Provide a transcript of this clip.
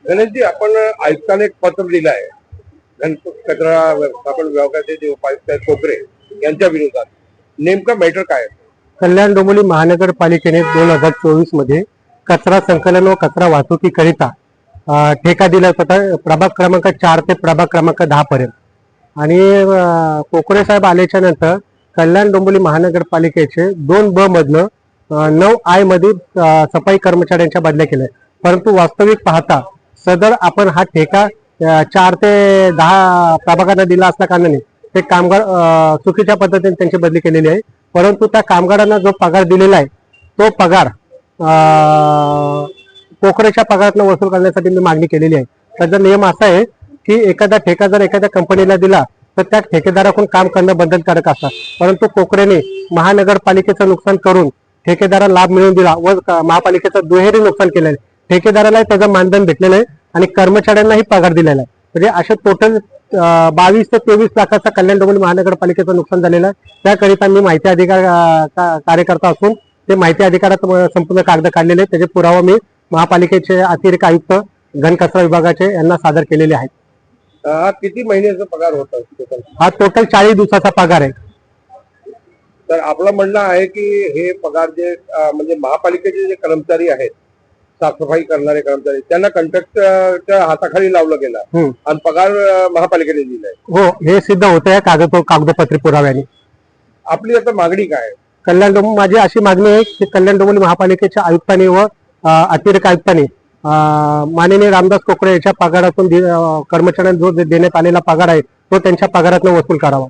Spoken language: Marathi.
गणेशजी, आपण आयुक्तांना एक पत्र दिलं आहे कचरा व्यवस्थापन विभागाचे जे उपायुक्त आहेत कोकरे यांच्या विरोधात. नेमका मॅटर काय आहे? कल्याण डोंबिवली महानगरपालिकेने 2024 मध्ये कचरा संकलन व कचरा वाहतुकीकरिता ठेका दिला होता प्रभाग क्रमांक 4 ते प्रभाग क्रमांक 10 पर्यंत. आणि कोकरे साहेब आल्याच्या नंतर कल्याण डोंबिवली महानगरपालिकेचे 2B मधनं 9I मध्ये सफाई कर्मचाऱ्यांच्या बदल्या केल्या. परंतु वास्तविक पाहता सदर आपण हा ठेका 4 ते 10 प्रभागांना दिला असल्या कारणाने ते कामगार चुकीच्या पद्धतीने त्यांची बदली केलेली आहे. परंतु त्या कामगारांना जो पगार दिलेला आहे तो पगार कोकरेच्या पगारातनं वसूल करण्यासाठी मी मागणी केलेली आहे. त्याचा नियम असा आहे की एखादा ठेका जर एखाद्या कंपनीला दिला तर त्या ठेकेदाराकडून काम करणं बंधनकारक असतं. परंतु कोकरेने महानगरपालिकेचं नुकसान करून ठेकेदाराला लाभ मिळवून दिला व महापालिकेचं दुहेरी नुकसान केलेलं आहे. ठेकेदाराला त्याचं मानधन भेटलेलं आहे आणि कर्मचाऱ्यांनाही पगार दिलेला आहे. म्हणजे असे टोटल 22 ते 23 लाखाचा कल्याण डोंबिवली महानगरपालिकेचं नुकसान झालेलं आहे. त्याकरिता मी माहिती अधिकार कार्यकर्ता असून ते माहिती अधिकारात संपूर्ण कागद काढलेले त्याचे पुरावा मी महापालिकेचे अतिरिक्त आयुक्त घनकचरा विभागाचे यांना सादर केलेले आहेत. हा किती महिन्याचा पगार होता? हा टोटल 40 दिवसाचा पगार आहे. तर आपलं म्हणणं आहे की हे पगार जे म्हणजे महापालिकेचे जे कर्मचारी आहेत, साफसफाई करणारे कर्मचारी, त्यांना कॉन्ट्रॅक्टच्या हाताखाली लावलं गेलं आणि पगार महापालिकेने दिलाय. हो, हे सिद्ध होत आहे कागदपत्री पुराव्याने. आपली आता मागणी काय आहे? कल्याण डोंबिवली माझी अशी मागणी आहे की कल्याण डोंबिवली महापालिकेच्या आयुक्तांनी व अतिरिक्त आयुक्तांनी माननीय रामदास कोकरे याच्या पगारातून कर्मचाऱ्यांना जो देण्यात आलेला पगार आहे तो त्यांच्या पगारातून वसूल करावा.